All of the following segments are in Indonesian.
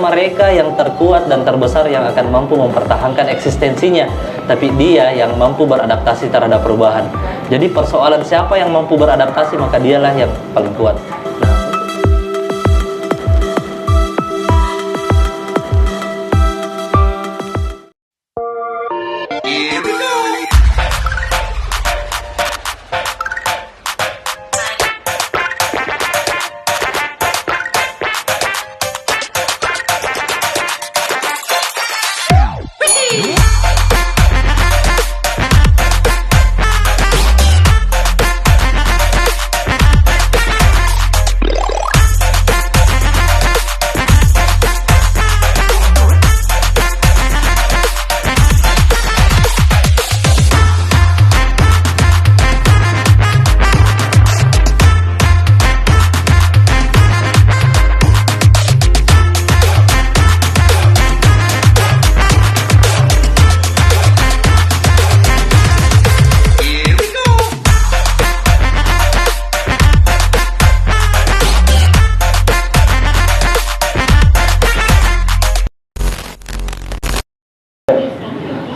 mereka yang terkuat dan terbesar yang akan mampu mempertahankan eksistensinya, tapi dia yang mampu beradaptasi terhadap perubahan. Jadi persoalan siapa yang mampu beradaptasi, maka dialah yang paling kuat.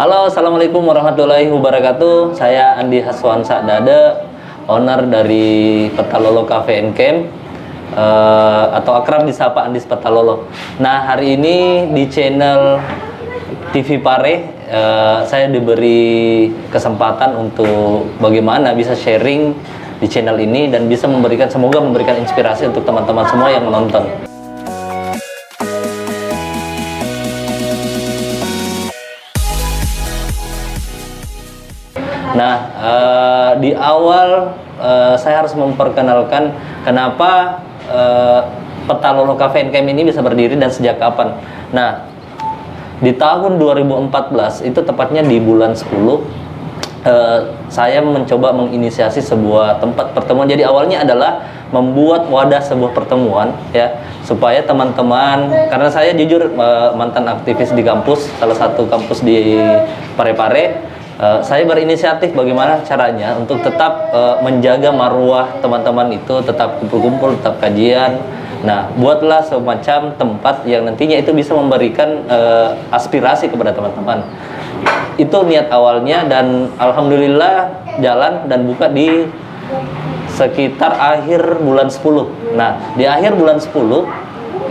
Halo, assalamualaikum warahmatullahi wabarakatuh. Saya Andi Haswansa Dade, owner dari Petalolo Cafe and Camp, atau akrab disapa Andis Petalolo. Nah, hari ini di channel TV Pare, saya diberi kesempatan untuk bagaimana bisa sharing di channel ini dan bisa semoga memberikan inspirasi untuk teman-teman semua yang menonton. Nah, di awal saya harus memperkenalkan kenapa Petalolo Cafe and Camp ini bisa berdiri dan sejak kapan. Nah, di tahun 2014, itu tepatnya di bulan 10, saya mencoba menginisiasi sebuah tempat pertemuan. Jadi awalnya adalah membuat wadah sebuah pertemuan, ya, supaya teman-teman, karena saya jujur mantan aktivis di kampus, salah satu kampus di Parepare. Saya berinisiatif bagaimana caranya untuk tetap menjaga marwah teman-teman itu, tetap kumpul-kumpul, tetap kajian. Nah, buatlah semacam tempat yang nantinya itu bisa memberikan aspirasi kepada teman-teman. Itu niat awalnya dan alhamdulillah jalan dan buka di sekitar akhir bulan 10. Nah, di akhir bulan 10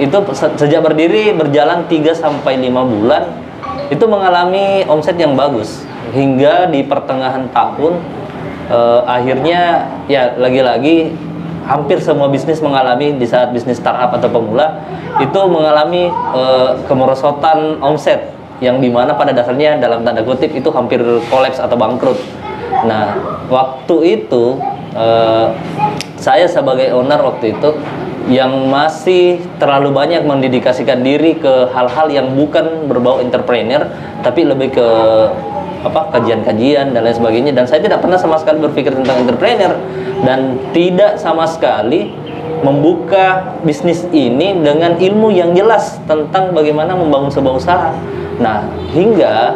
itu sejak berdiri berjalan 3-5 bulan itu mengalami omset yang bagus. Hingga di pertengahan tahun akhirnya ya lagi-lagi hampir semua bisnis mengalami di saat bisnis startup atau pemula itu mengalami kemerosotan omset yang dimana pada dasarnya dalam tanda kutip itu hampir kolaps atau bangkrut. Nah, waktu itu saya sebagai owner waktu itu yang masih terlalu banyak mendedikasikan diri ke hal-hal yang bukan berbau entrepreneur tapi lebih ke kajian-kajian dan lain sebagainya, dan saya tidak pernah sama sekali berpikir tentang entrepreneur dan tidak sama sekali membuka bisnis ini dengan ilmu yang jelas tentang bagaimana membangun sebuah usaha. Nah, hingga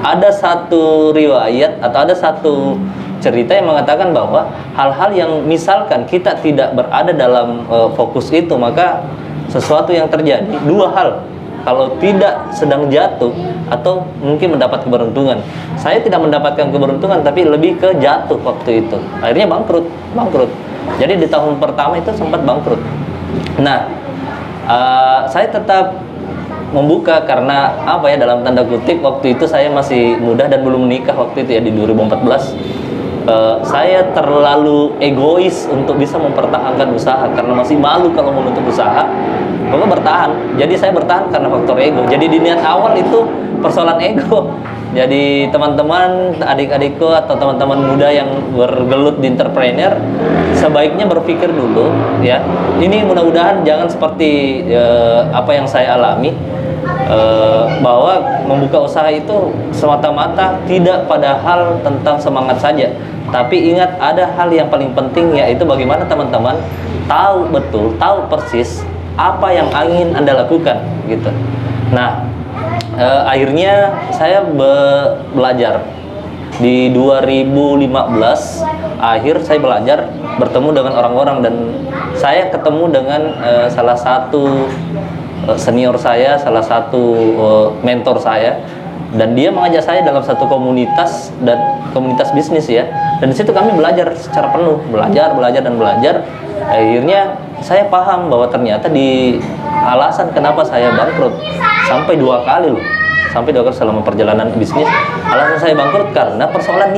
ada satu riwayat atau ada satu cerita yang mengatakan bahwa hal-hal yang misalkan kita tidak berada dalam fokus itu, maka sesuatu yang terjadi dua hal. Kalau tidak sedang jatuh atau mungkin mendapat keberuntungan. Saya tidak mendapatkan keberuntungan tapi lebih ke jatuh waktu itu. Akhirnya bangkrut. Jadi di tahun pertama itu sempat bangkrut. Nah, saya tetap membuka karena dalam tanda kutip waktu itu saya masih muda dan belum menikah waktu itu ya, di 2014. Saya terlalu egois untuk bisa mempertahankan usaha karena masih malu kalau menutup usaha. Pokoknya bertahan. Jadi saya bertahan karena faktor ego. Jadi di niat awal itu persoalan ego. Jadi teman-teman, adik-adikku atau teman-teman muda yang bergelut di entrepreneur, sebaiknya berpikir dulu ya. Ini mudah-mudahan jangan seperti apa yang saya alami, bahwa membuka usaha itu semata-mata tidak pada hal tentang semangat saja. Tapi ingat, ada hal yang paling penting, yaitu bagaimana teman-teman tahu betul, tahu persis apa yang ingin Anda lakukan gitu. Nah, akhirnya saya belajar di 2015 akhir. Saya belajar bertemu dengan orang-orang dan saya ketemu dengan salah satu senior saya, salah satu mentor saya, dan dia mengajak saya dalam satu komunitas dan komunitas bisnis ya. Dan di situ kami belajar secara penuh, belajar dan belajar. Akhirnya saya paham bahwa ternyata di alasan kenapa saya bangkrut sampai 2 kali loh, sampai 2 kali selama perjalanan bisnis. Alasan saya bangkrut karena persoalan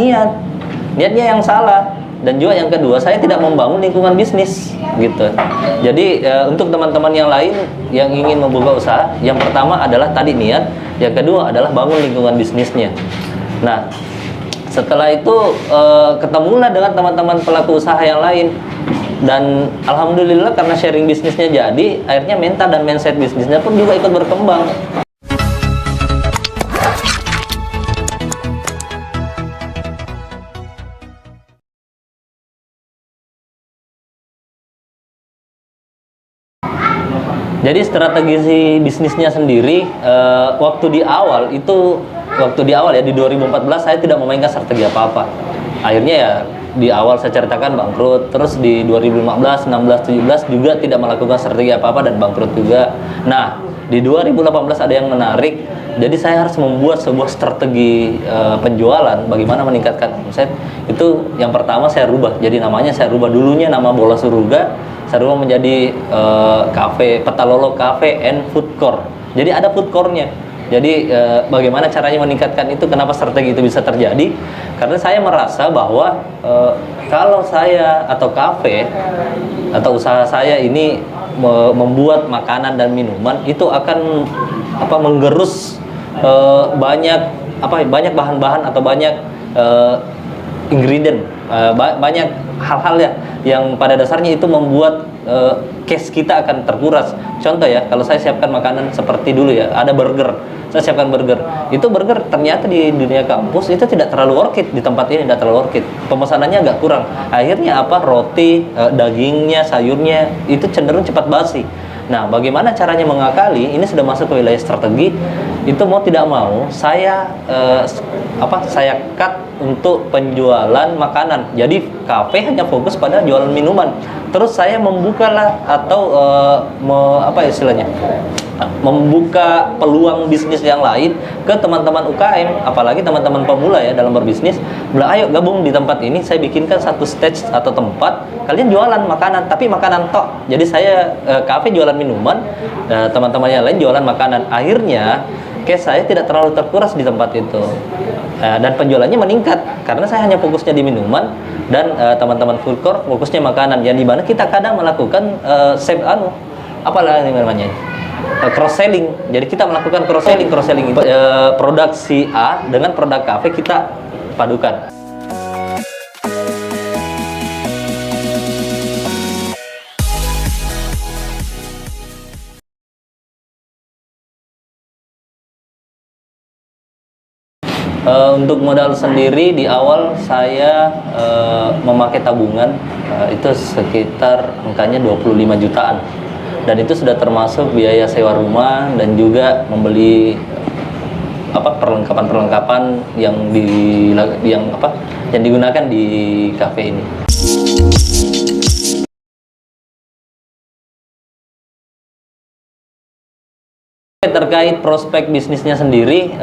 niatnya yang salah, dan juga yang kedua saya tidak membangun lingkungan bisnis gitu. Jadi untuk teman-teman yang lain yang ingin membuka usaha, yang pertama adalah tadi niat, yang kedua adalah bangun lingkungan bisnisnya. Nah, setelah itu ketemulah dengan teman-teman pelaku usaha yang lain, dan alhamdulillah karena sharing bisnisnya jadi, akhirnya mental dan mindset bisnisnya pun juga ikut berkembang. Jadi strategi bisnisnya sendiri, waktu di awal ya di 2014 saya tidak memainkan strategi apa-apa. Akhirnya ya di awal saya ceritakan bangkrut, terus di 2015, 16, 17 juga tidak melakukan strategi apa-apa dan bangkrut juga. Nah, di 2018 ada yang menarik. Jadi saya harus membuat sebuah strategi penjualan, bagaimana meningkatkan omset. Itu yang pertama saya rubah. Jadi namanya saya rubah, dulunya nama Bola Suruga, saya rubah menjadi cafe, Petalolo Cafe and Food Court. Jadi ada food court-nya. Jadi bagaimana caranya meningkatkan itu, kenapa strategi itu bisa terjadi? Karena saya merasa bahwa kalau saya atau kafe atau usaha saya ini membuat makanan dan minuman, itu akan menggerus banyak bahan-bahan atau banyak ingredient, banyak hal-hal ya yang pada dasarnya itu membuat cash kita akan terkuras. Contoh ya, kalau saya siapkan makanan seperti dulu ya, ada burger, saya siapkan burger. Itu burger ternyata di dunia kampus itu tidak terlalu worth it, di tempat ini tidak terlalu worth it. Pemesanannya agak kurang. Akhirnya roti, dagingnya, sayurnya itu cenderung cepat basi. Nah, bagaimana caranya mengakali? Ini sudah masuk ke wilayah strategi. Itu mau tidak mau saya saya cut untuk penjualan makanan. Jadi kafe hanya fokus pada jualan minuman. Terus saya membukalah atau membuka peluang bisnis yang lain ke teman-teman UKM, apalagi teman-teman pemula ya dalam berbisnis. Bilang, ayo gabung di tempat ini, saya bikinkan satu stage atau tempat, kalian jualan makanan, tapi makanan tok. Jadi saya kafe jualan minuman, teman-teman yang lain jualan makanan. Akhirnya cash saya tidak terlalu terkuras di tempat itu, dan penjualannya meningkat karena saya hanya fokusnya di minuman, dan teman-teman food court fokusnya makanan, yang dimana kita kadang melakukan cross selling. Jadi kita melakukan cross selling itu produk si A dengan produk kafe kita padukan. Untuk modal sendiri di awal saya memakai tabungan, itu sekitar angkanya 25 jutaan. Dan itu sudah termasuk biaya sewa rumah dan juga membeli perlengkapan yang digunakan di kafe ini. Terkait prospek bisnisnya sendiri,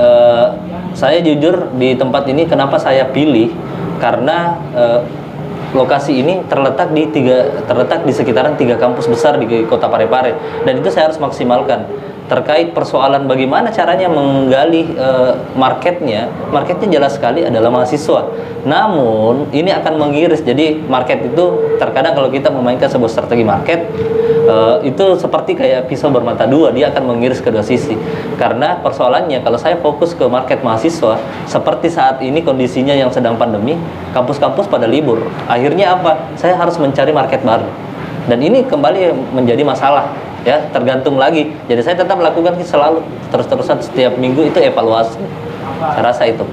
saya jujur di tempat ini kenapa saya pilih, karena lokasi ini terletak di sekitaran 3 kampus besar di Kota Parepare, dan itu saya harus maksimalkan. Terkait persoalan bagaimana caranya menggali marketnya jelas sekali adalah mahasiswa. Namun ini akan mengiris, jadi market itu terkadang kalau kita memainkan sebuah strategi market, itu seperti kayak pisau bermata dua, dia akan mengiris kedua sisi. Karena persoalannya kalau saya fokus ke market mahasiswa, seperti saat ini kondisinya yang sedang pandemi, kampus-kampus pada libur. Akhirnya saya harus mencari market baru. Dan ini kembali menjadi masalah ya, tergantung lagi. Jadi saya tetap melakukan selalu terus-terusan setiap minggu itu evaluasi. Saya rasa itu.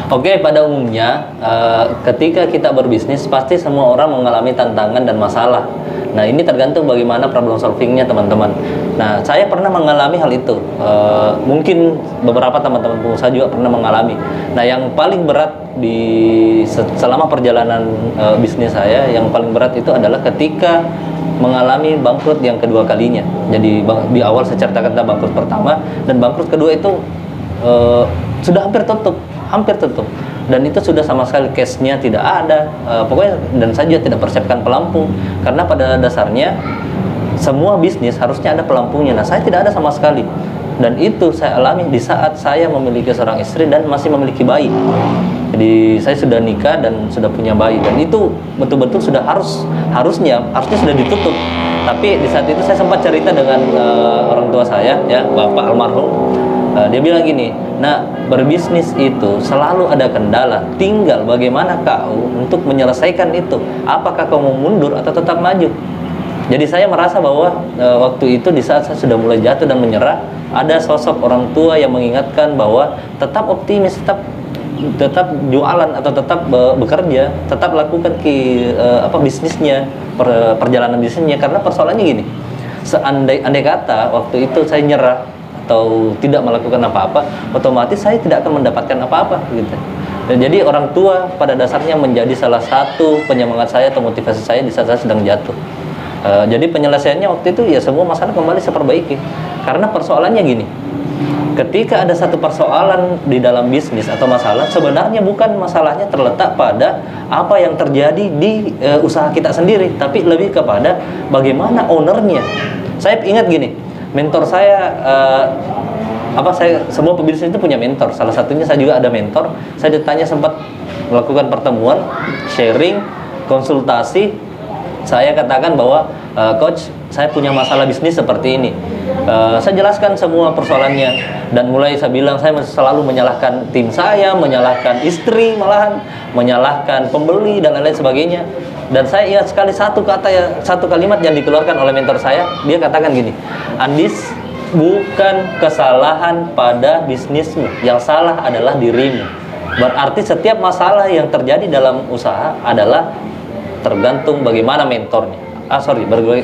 Oke, pada umumnya ketika kita berbisnis pasti semua orang mengalami tantangan dan masalah. Nah, ini tergantung bagaimana problem solvingnya teman-teman. Nah, saya pernah mengalami hal itu. Mungkin beberapa teman-teman pengusaha juga pernah mengalami. Nah, yang paling berat selama perjalanan bisnis saya, yang paling berat itu adalah ketika mengalami bangkrut yang kedua kalinya. Jadi di awal saya ceritakan tentang bangkrut pertama, dan bangkrut kedua itu sudah hampir tutup, dan itu sudah sama sekali cashnya tidak ada, pokoknya, dan saya juga tidak persiapkan pelampung, karena pada dasarnya semua bisnis harusnya ada pelampungnya. Nah, saya tidak ada sama sekali, dan itu saya alami di saat saya memiliki seorang istri dan masih memiliki bayi. Jadi saya sudah nikah dan sudah punya bayi, dan itu betul-betul sudah harusnya sudah ditutup. Tapi di saat itu saya sempat cerita dengan orang tua saya, ya, bapak almarhum. Dia bilang gini, nah, berbisnis itu selalu ada kendala, tinggal bagaimana kau untuk menyelesaikan itu. Apakah kau mau mundur atau tetap maju? Jadi saya merasa bahwa waktu itu di saat saya sudah mulai jatuh dan menyerah, ada sosok orang tua yang mengingatkan bahwa tetap optimis, tetap jualan atau tetap bekerja, tetap lakukan bisnisnya, perjalanan bisnisnya. Karena persoalannya gini, andai kata waktu itu saya nyerah atau tidak melakukan apa-apa, otomatis saya tidak akan mendapatkan apa-apa gitu. Dan jadi orang tua pada dasarnya menjadi salah satu penyemangat saya atau motivasi saya di saat saya sedang jatuh. Jadi penyelesaiannya waktu itu ya semua masalah kembali saya perbaiki. Karena persoalannya gini, ketika ada satu persoalan di dalam bisnis atau masalah, sebenarnya bukan masalahnya terletak pada apa yang terjadi di usaha kita sendiri, tapi lebih kepada bagaimana ownernya. Saya ingat gini, mentor saya, semua pebisnis itu punya mentor. Salah satunya saya juga ada mentor. Saya ditanya, sempat melakukan pertemuan, sharing, konsultasi. Saya katakan bahwa coach, saya punya masalah bisnis seperti ini. Saya jelaskan semua persoalannya, dan mulai saya bilang saya selalu menyalahkan tim saya, menyalahkan istri, malahan menyalahkan pembeli dan lain-lain sebagainya. Dan saya ingat sekali satu kalimat yang dikeluarkan oleh mentor saya. Dia katakan gini, Andis, bukan kesalahan pada bisnismu, yang salah adalah dirimu. Berarti setiap masalah yang terjadi dalam usaha adalah tergantung bagaimana mentornya,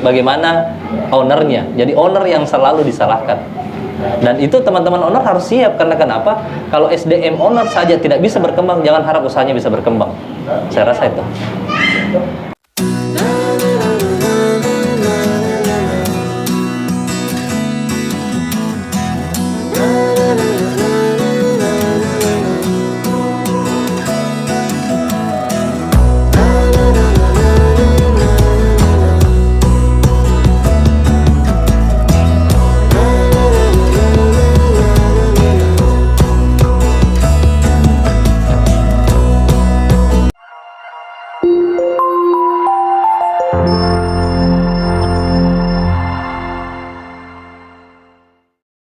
bagaimana ownernya. Jadi owner yang selalu disalahkan. Dan itu teman-teman owner harus siap. Karena kenapa? Kalau SDM owner saja tidak bisa berkembang, jangan harap usahanya bisa berkembang. Saya rasa itu.